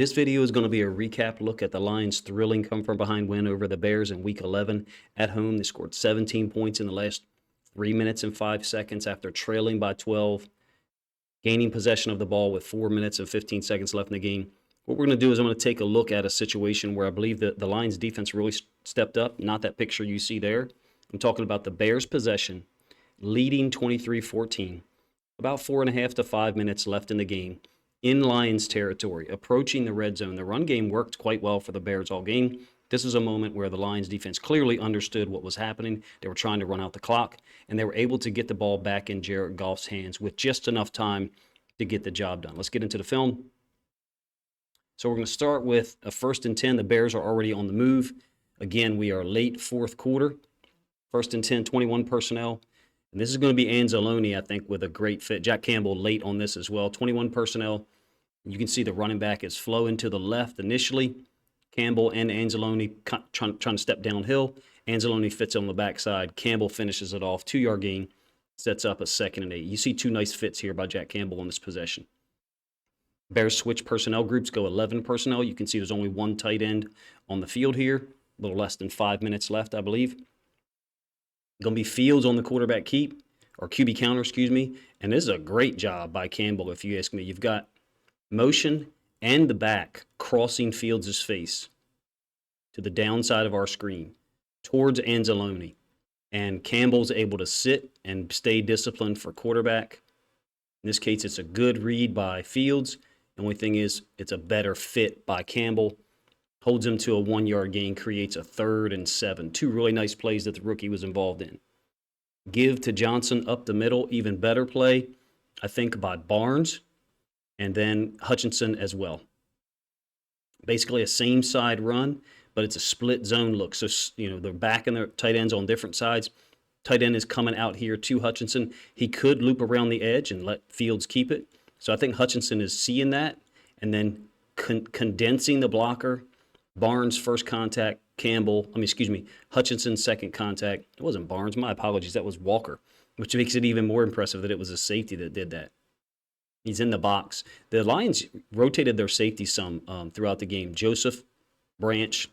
This video is going to be a recap look at the Lions' thrilling come-from-behind win over the Bears in Week 11 at home. They scored 17 points in the last 3 minutes and 5 seconds after trailing by 12, gaining possession of the ball with 4 minutes and 15 seconds left in the game. What we're going to do is I'm going to take a look at a situation where I believe that the Lions' defense really stepped up, not that picture you see there. I'm talking about the Bears' possession, leading 23-14, about 4.5 to 5 minutes left in the game, in Lions territory, approaching the red zone. The run game worked quite well for the Bears all game. This is a moment where the Lions defense clearly understood what was happening. They were trying to run out the clock, and they were able to get the ball back in Jared Goff's hands with just enough time to get the job done. Let's get into the film. So we're going to start with a 1st and 10. The Bears are already on the move. Again, we are late fourth quarter. 1st and 10, 21 personnel. And this is going to be Anzalone, I think, with a great fit. Jack Campbell late on this as well. 21 personnel. You can see the running back is flowing to the left initially. Campbell and Anzalone trying to step downhill. Anzalone fits on the backside. Campbell finishes it off. 2-yard gain. Sets up a 2nd and 8. You see 2 nice fits here by Jack Campbell on this possession. Bears switch personnel groups, go 11 personnel. You can see there's only 1 tight end on the field here. A little less than 5 minutes left, I believe. Going to be Fields on the quarterback keep, or QB counter, excuse me. And this is a great job by Campbell, if you ask me. You've got motion and the back crossing Fields' face to the downside of our screen towards Anzalone. And Campbell's able to sit and stay disciplined for quarterback. In this case, it's a good read by Fields. The only thing is it's a better fit by Campbell. Holds him to a 1-yard gain, creates a 3rd and 7. 2 really nice plays that the rookie was involved in. Give to Johnson up the middle, even better play, I think, by Barnes, and then Hutchinson as well. Basically a same side run, but it's a split zone look. So, they're back and their tight ends on different sides. Tight end is coming out here to Hutchinson. He could loop around the edge and let Fields keep it. So I think Hutchinson is seeing that and then condensing the blocker. Barnes first contact, Hutchinson second contact. It wasn't Barnes, my apologies, that was Walker, which makes it even more impressive that it was a safety that did that. He's in the box. The Lions rotated their safety some throughout the game. Joseph, Branch,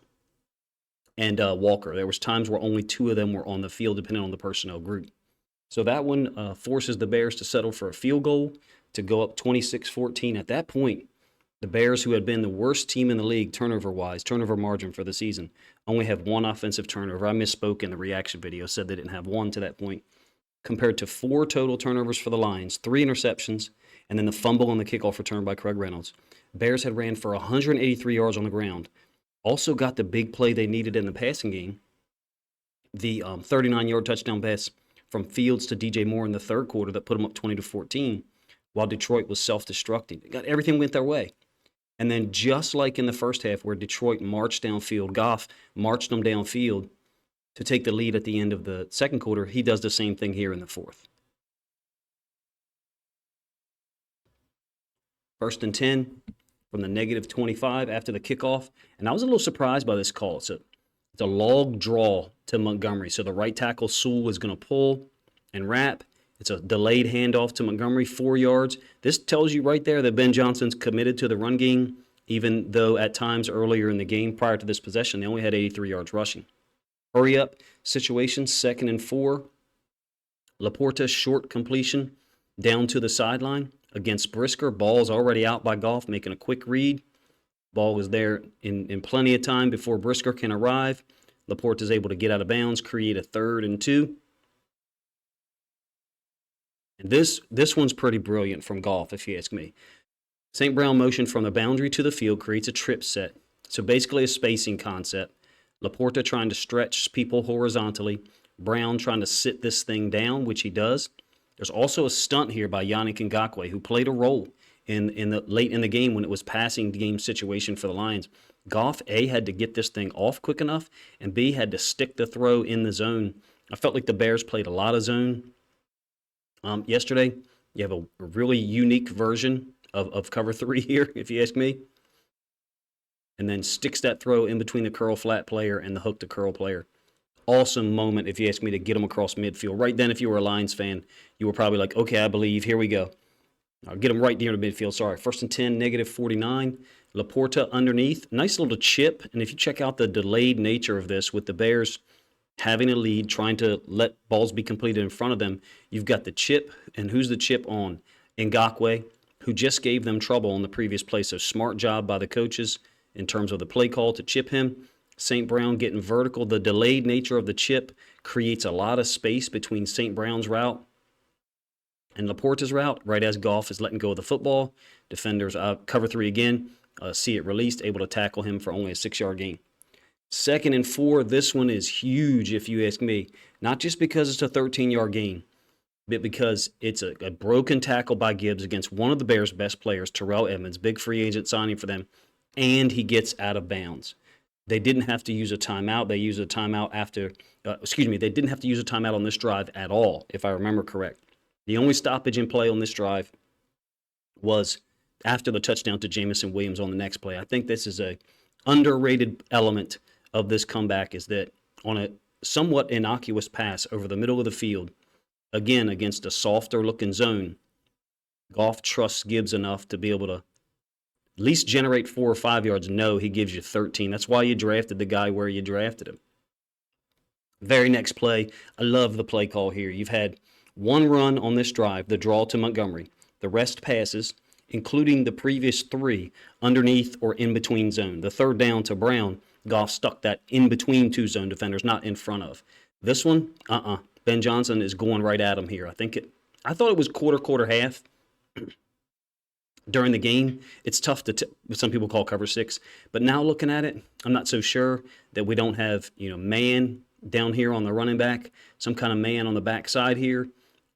and Walker. There was times where only 2 of them were on the field, depending on the personnel group. So that one forces the Bears to settle for a field goal to go up 26-14. At that point, the Bears, who had been the worst team in the league turnover-wise, turnover margin for the season, only have 1 offensive turnover. I misspoke in the reaction video, said they didn't have 1 to that point, compared to 4 total turnovers for the Lions, 3 interceptions, and then the fumble on the kickoff return by Craig Reynolds. Bears had ran for 183 yards on the ground. Also got the big play they needed in the passing game, the 39-yard touchdown pass from Fields to DJ Moore in the 3rd quarter that put them up 20-14, while Detroit was self-destructing. Everything went their way. And then just like in the first half where Detroit marched downfield, Goff marched them downfield to take the lead at the end of the 2nd quarter, he does the same thing here in the 4th. 1st and 10 from the -25 after the kickoff. And I was a little surprised by this call. It's a log draw to Montgomery. So the right tackle, Sewell, is going to pull and wrap. It's a delayed handoff to Montgomery, 4 yards. This tells you right there that Ben Johnson's committed to the run game, even though at times earlier in the game prior to this possession, they only had 83 yards rushing. Hurry up situation, 2nd and 4. Laporta short completion down to the sideline against Brisker. Ball's already out by Goff, making a quick read. Ball was there in plenty of time before Brisker can arrive. Laporta's able to get out of bounds, create a 3rd and 2. And this one's pretty brilliant from Goff, if you ask me. St. Brown motion from the boundary to the field creates a trip set. So basically a spacing concept. Laporta trying to stretch people horizontally. Brown trying to sit this thing down, which he does. There's also a stunt here by Yannick Ngakoue, who played a role in the late in the game when it was passing game situation for the Lions. Goff, A, had to get this thing off quick enough, and B, had to stick the throw in the zone. I felt like the Bears played a lot of zone yesterday. You have a really unique version of cover 3 here, if you ask me. And then sticks that throw in between the curl flat player and the hook to curl player. Awesome moment, if you ask me, to get him across midfield. Right then, if you were a Lions fan, you were probably like, okay, I believe, here we go. I'll get him right near the midfield. Sorry. 1st and 10, negative 49. Laporta underneath. Nice little chip. And if you check out the delayed nature of this with the Bears having a lead, trying to let balls be completed in front of them, you've got the chip. And who's the chip on? Ngakoue, who just gave them trouble on the previous play. So smart job by the coaches in terms of the play call to chip him. St. Brown getting vertical. The delayed nature of the chip creates a lot of space between St. Brown's route and Laporta's route, right as Goff is letting go of the football. Defenders cover 3 again, see it released, able to tackle him for only a 6-yard gain. 2nd and 4, this one is huge if you ask me. Not just because it's a 13-yard gain, but because it's a broken tackle by Gibbs against one of the Bears' best players, Terrell Edmonds, big free agent signing for them, and he gets out of bounds. They didn't have to use a timeout. They used a timeout after, they didn't have to use a timeout on this drive at all, if I remember correct. The only stoppage in play on this drive was after the touchdown to Jamison Williams on the next play. I think this is a underrated element of this comeback, is that on a somewhat innocuous pass over the middle of the field, again against a softer looking zone, Goff trusts Gibbs enough to be able to at least generate 4 or 5 yards. No, he gives you 13. That's why you drafted the guy where you drafted him. Very next play, I love the play call here. You've had one run on this drive, the draw to Montgomery. The rest passes, including the previous 3, underneath or in between zone. The 3rd down to Brown, Goff stuck that in between 2 zone defenders, not in front of. This one, Ben Johnson is going right at him here. I thought it was quarter, half. During the game, it's tough to, some people call cover 6, but now looking at it, I'm not so sure that we don't have, man down here on the running back, some kind of man on the backside here,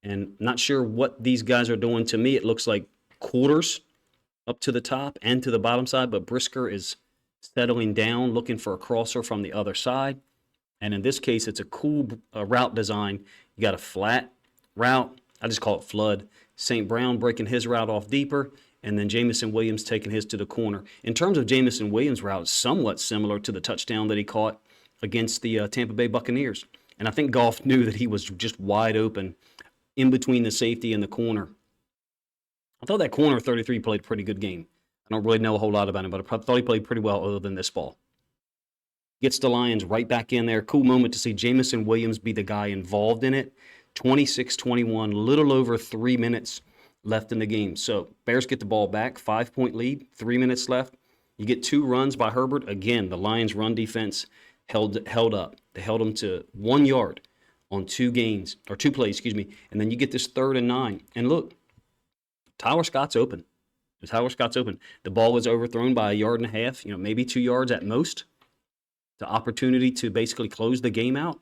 and not sure what these guys are doing. To me, it looks like quarters up to the top and to the bottom side, but Brisker is settling down, looking for a crosser from the other side, and in this case, it's a cool route design. You got a flat route. I just call it flood. St. Brown breaking his route off deeper, and then Jamison Williams taking his to the corner. In terms of Jamison Williams' route, somewhat similar to the touchdown that he caught against the Tampa Bay Buccaneers. And I think Goff knew that he was just wide open in between the safety and the corner. I thought that corner 33 played a pretty good game. I don't really know a whole lot about him, but I thought he played pretty well other than this ball. Gets the Lions right back in there. Cool moment to see Jamison Williams be the guy involved in it. 26-21, little over 3 minutes left in the game. So Bears get the ball back, 5-point lead, 3 minutes left. You get 2 runs by Herbert. Again, the Lions' run defense held up. They held them to 1 yard on 2 plays, and then you get this 3rd and 9. And look, Tyler Scott's open. The ball was overthrown by 1.5 yards, maybe 2 yards at most. The opportunity to basically close the game out.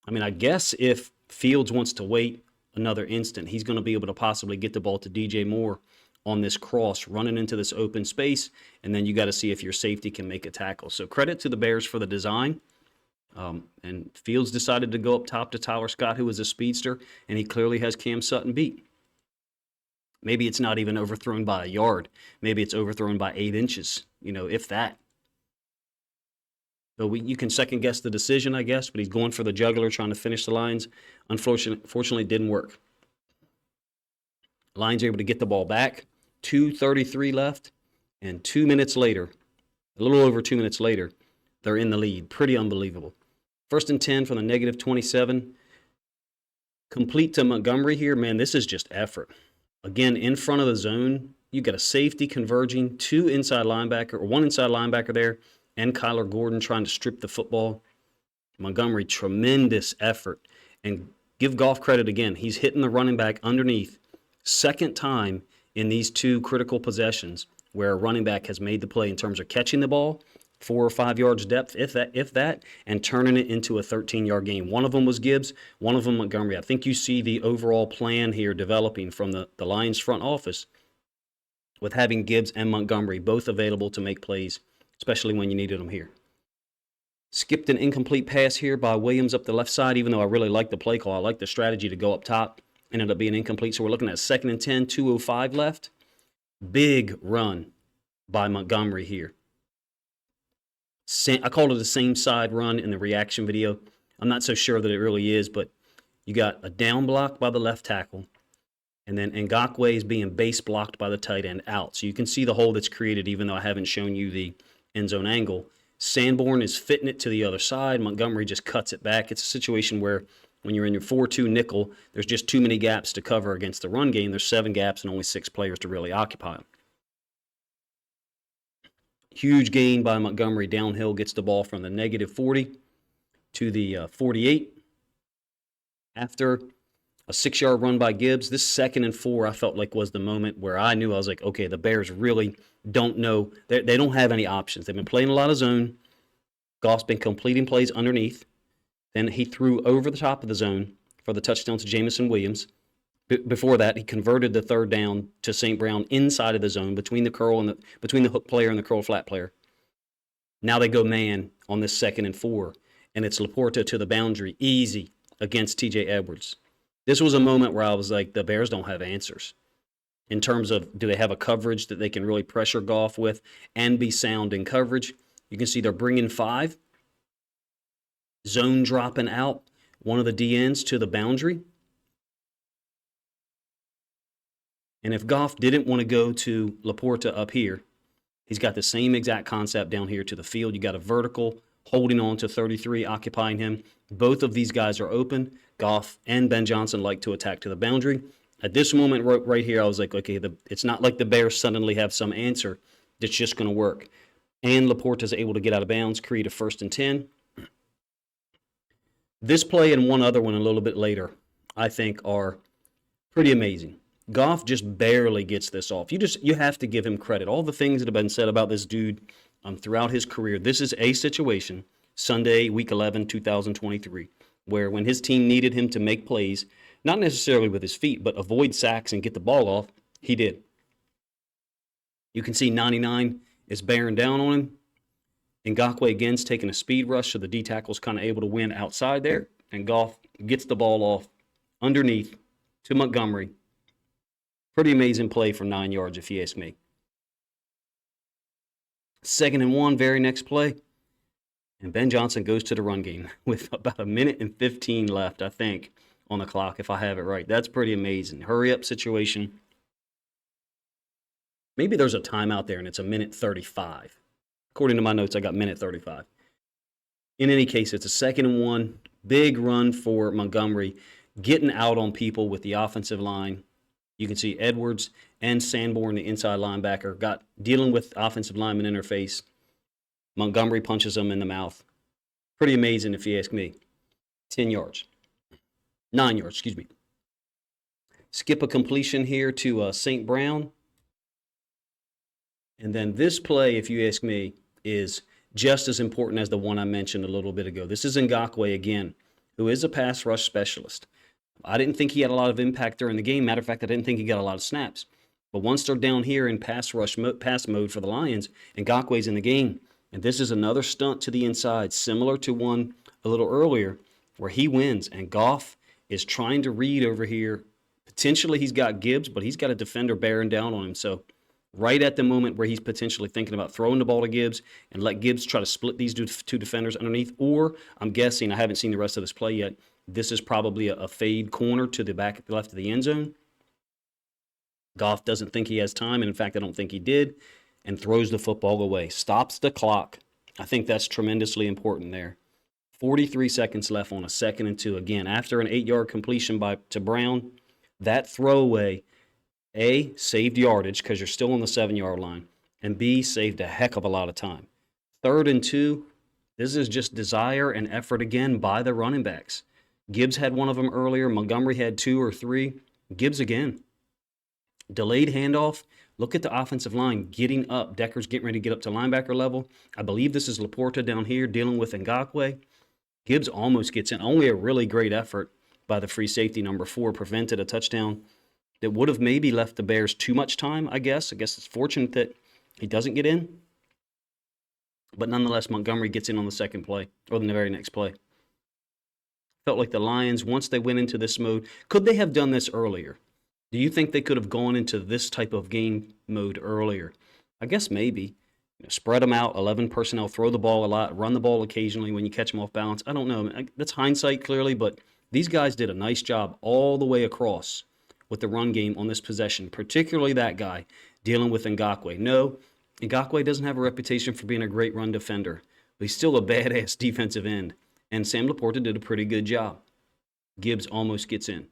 I mean, I guess if Fields wants to wait another instant, he's going to be able to possibly get the ball to DJ Moore on this cross, running into this open space, and then you got to see if your safety can make a tackle. So credit to the Bears for the design. And Fields decided to go up top to Tyler Scott, who is a speedster, and he clearly has Cam Sutton beat. Maybe it's not even overthrown by 1 yard. Maybe it's overthrown by 8 inches, if that. So you can second-guess the decision, I guess, but he's going for the jugular, trying to finish the Lions. Unfortunately, it didn't work. Lions are able to get the ball back. 2:33 left, and 2 minutes later, a little over 2 minutes later, they're in the lead. Pretty unbelievable. 1st and 10 from the negative 27. Complete to Montgomery here. Man, this is just effort. Again, in front of the zone, you got a safety converging, 1 inside linebacker there, and Kyler Gordon trying to strip the football. Montgomery, tremendous effort. And give Goff credit again. He's hitting the running back underneath. 2nd time in these 2 critical possessions where a running back has made the play in terms of catching the ball, 4 or 5 yards depth, if that, and turning it into a 13-yard gain. One of them was Gibbs, one of them Montgomery. I think you see the overall plan here developing from the Lions front office with having Gibbs and Montgomery both available to make plays, especially when you needed them here. Skipped an incomplete pass here by Williams up the left side, even though I really like the play call. I like the strategy to go up top. Ended up being incomplete, so we're looking at 2nd and 10, 2:05 left. Big run by Montgomery here. I called it a same side run in the reaction video. I'm not so sure that it really is, but you got a down block by the left tackle. And then Ngakoue is being base blocked by the tight end out. So you can see the hole that's created, even though I haven't shown you the end zone angle. Sanborn is fitting it to the other side. Montgomery just cuts it back. It's a situation where when you're in your 4-2 nickel, there's just too many gaps to cover against the run game. There's 7 gaps and only 6 players to really occupy them. Huge gain by Montgomery downhill, gets the ball from the -40 to the 48. After a 6-yard run by Gibbs, this 2nd and 4 I felt like was the moment where I knew, I was like, okay, the Bears really don't know. They don't have any options. They've been playing a lot of zone. Goff's been completing plays underneath. Then he threw over the top of the zone for the touchdown to Jamison Williams. Before that, he converted the 3rd down to St. Brown inside of the zone between the curl and between the hook player and the curl flat player. Now they go man on this 2nd and 4, and it's Laporta to the boundary, easy against T.J. Edwards. This was a moment where I was like, the Bears don't have answers in terms of, do they have a coverage that they can really pressure Goff with and be sound in coverage? You can see they're bringing 5. Zone dropping out, one of the DNs to the boundary. And if Goff didn't want to go to Laporta up here, he's got the same exact concept down here to the field. You got a vertical holding on to 33, occupying him. Both of these guys are open. Goff and Ben Johnson like to attack to the boundary. At this moment right here, I was like, okay, it's not like the Bears suddenly have some answer that's just going to work. And Laporta's able to get out of bounds, create a 1st and 10. This play and one other one a little bit later, I think, are pretty amazing. Goff just barely gets this off. You have to give him credit. All the things that have been said about this dude throughout his career, this is a situation, Sunday, Week 11, 2023, where when his team needed him to make plays, not necessarily with his feet, but avoid sacks and get the ball off, he did. You can see 99 is bearing down on him. Ngakoue again's taking a speed rush, so the D tackle's kind of able to win outside there, and Goff gets the ball off underneath to Montgomery. Pretty amazing play for 9 yards, if you ask me. 2nd and 1, very next play, and Ben Johnson goes to the run game with about 1:15 left, I think, on the clock, if I have it right. That's pretty amazing. Hurry-up situation. Maybe there's a timeout there, and it's 1:35. According to my notes, I got 1:35. In any case, it's a 2nd and 1. Big run for Montgomery, getting out on people with the offensive line. You can see Edwards and Sanborn, the inside linebacker, dealing with offensive lineman interface. Montgomery punches him in the mouth. Pretty amazing, if you ask me. 10 yards. 9 yards, excuse me. Skip a completion here to St. Brown. And then this play, if you ask me, is just as important as the one I mentioned a little bit ago. This is Ngakoue again, who is a pass rush specialist. I didn't think he had a lot of impact during the game. Matter of fact, I didn't think he got a lot of snaps. But once they're down here in pass mode for the Lions, Ngakoue's in the game. And this is another stunt to the inside, similar to one a little earlier, where he wins. And Goff is trying to read over here. Potentially he's got Gibbs, but he's got a defender bearing down on him. So right at the moment where he's potentially thinking about throwing the ball to Gibbs and let Gibbs try to split these two defenders underneath, or I'm guessing, I haven't seen the rest of this play yet, this is probably a fade corner to the back left of the end zone. Goff doesn't think he has time, and in fact, I don't think he did, and throws the football away. Stops the clock. I think that's tremendously important there. 43 seconds left on a 2nd and 2. Again, after an 8-yard completion to Brown, that throwaway, A, saved yardage because you're still on the 7-yard line, and B, saved a heck of a lot of time. 3rd and 2, this is just desire and effort again by the running backs. Gibbs had one of them earlier. Montgomery had 2 or 3. Gibbs again. Delayed handoff. Look at the offensive line getting up. Decker's getting ready to get up to linebacker level. I believe this is Laporta down here dealing with Ngakoue. Gibbs almost gets in. Only a really great effort by the free safety, number 4, prevented a touchdown that would have maybe left the Bears too much time, I guess. I guess it's fortunate that he doesn't get in. But nonetheless, Montgomery gets in on the second play, or the very next play. Felt like the Lions, once they went into this mode, could they have done this earlier? Do you think they could have gone into this type of game mode earlier? I guess maybe. Spread them out, 11 personnel, throw the ball a lot, run the ball occasionally when you catch them off balance. I don't know. That's hindsight, clearly, but these guys did a nice job all the way across with the run game on this possession, particularly that guy dealing with Ngakoue. No, Ngakoue doesn't have a reputation for being a great run defender, but he's still a badass defensive end. And Sam Laporta did a pretty good job. Gibbs almost gets in.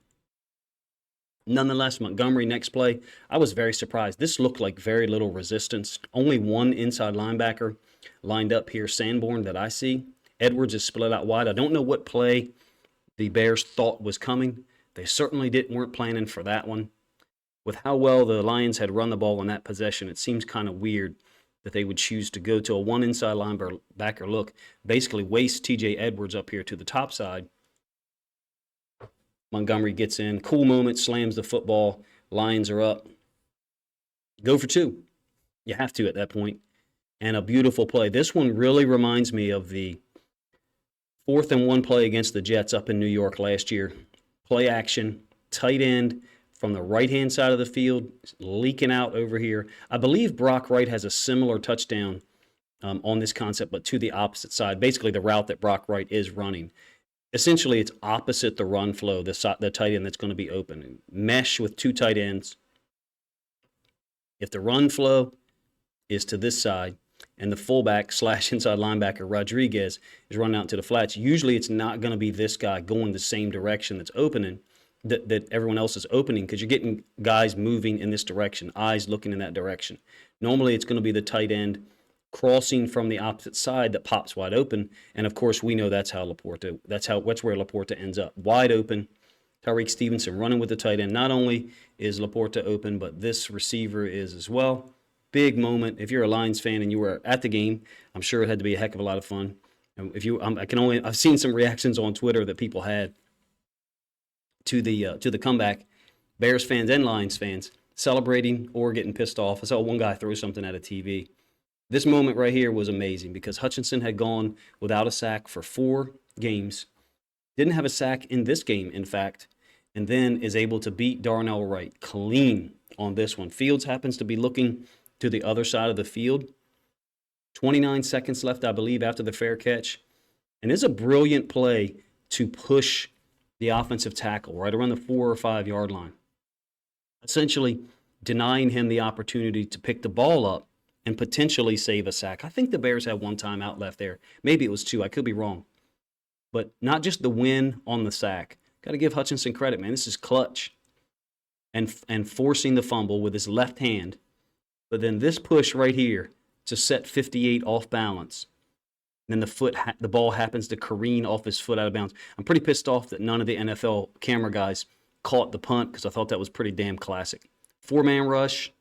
Nonetheless, Montgomery, next play, I was very surprised. This looked like very little resistance. Only one inside linebacker lined up here, Sanborn, that I see. Edwards is split out wide. I don't know what play the Bears thought was coming. They certainly weren't planning for that one. With how well the Lions had run the ball in that possession, it seems kind of weird that they would choose to go to a one inside linebacker look, basically waste TJ Edwards up here to the top side. Montgomery gets in. Cool moment, slams the football. Lions are up. Go for two. You have to at that point. And a beautiful play. This one really reminds me of the 4th and 1 play against the Jets up in New York last year. Play action, tight end from the right-hand side of the field, leaking out over here. I believe Brock Wright has a similar touchdown on this concept, but to the opposite side. Basically, the route that Brock Wright is running. Essentially, it's opposite the run flow, the tight end that's going to be open. Mesh with two tight ends. If the run flow is to this side and the fullback / inside linebacker Rodriguez is running out to the flats, usually it's not going to be this guy going the same direction that's opening, that everyone else is opening, because you're getting guys moving in this direction, eyes looking in that direction. Normally, it's going to be the tight end crossing from the opposite side that pops wide open, and of course we know that's where Laporta ends up, wide open. Tyreek Stevenson running with the tight end. Not only is Laporta open, but this receiver is as well. Big moment. If you're a Lions fan and you were at the game, I'm sure it had to be a heck of a lot of fun. I've seen some reactions on Twitter that people had to the comeback. Bears fans and Lions fans celebrating or getting pissed off. I saw one guy throw something at a TV. This moment right here was amazing because Hutchinson had gone without a sack for 4 games. Didn't have a sack in this game, in fact, and then is able to beat Darnell Wright clean on this one. Fields happens to be looking to the other side of the field. 29 seconds left, I believe, after the fair catch. And it's a brilliant play to push the offensive tackle right around the 4 or 5 yard line, essentially denying him the opportunity to pick the ball up and potentially save a sack. I think the Bears had 1 timeout left there. Maybe it was 2. I could be wrong. But not just the win on the sack. Got to give Hutchinson credit, man. This is clutch. And forcing the fumble with his left hand. But then this push right here to set 58 off balance. And then the ball happens to careen off his foot out of bounds. I'm pretty pissed off that none of the NFL camera guys caught the punt because I thought that was pretty damn classic. 4-man rush.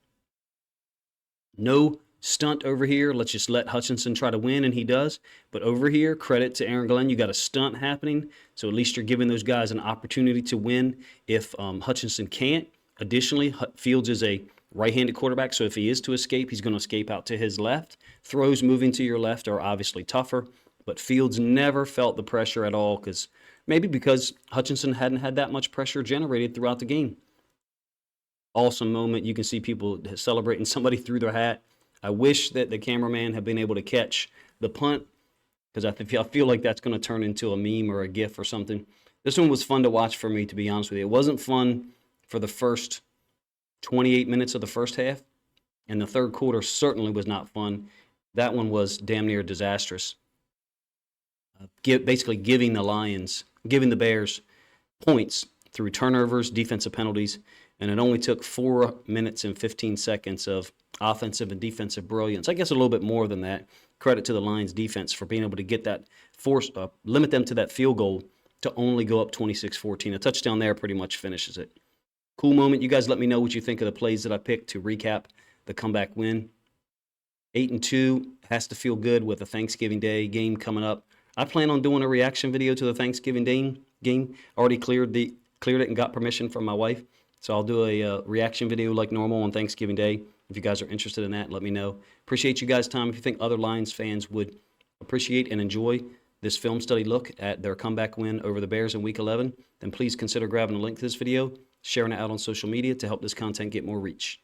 No stunt over here. Let's just let Hutchinson try to win, and he does. But over here, credit to Aaron Glenn. You got a stunt happening, so at least you're giving those guys an opportunity to win if Hutchinson can't. Additionally, Fields is a right-handed quarterback, so if he is to escape, he's going to escape out to his left. Throws moving to your left are obviously tougher, but Fields never felt the pressure at all, because Hutchinson hadn't had that much pressure generated throughout the game. Awesome moment. You can see people celebrating. Somebody threw their hat. I wish that the cameraman had been able to catch the punt, because I feel like that's going to turn into a meme or a GIF or something. This one was fun to watch for me, to be honest with you. It wasn't fun for the first 28 minutes of the first half, and the third quarter certainly was not fun. That one was damn near disastrous. Basically giving the Bears points through turnovers, defensive penalties, and it only took 4 minutes and 15 seconds of offensive and defensive brilliance. I guess a little bit more than that. Credit to the Lions defense for being able to get that limit them to that field goal to only go up 26-14. A touchdown there pretty much finishes it. Cool moment. You guys let me know what you think of the plays that I picked to recap the comeback win. 8-2 has to feel good with a Thanksgiving Day game coming up. I plan on doing a reaction video to the Thanksgiving Day game. Already cleared it and got permission from my wife. So I'll do a reaction video like normal on Thanksgiving Day. If you guys are interested in that, let me know. Appreciate you guys' time. If you think other Lions fans would appreciate and enjoy this film study look at their comeback win over the Bears in Week 11, then please consider grabbing a link to this video, sharing it out on social media to help this content get more reach.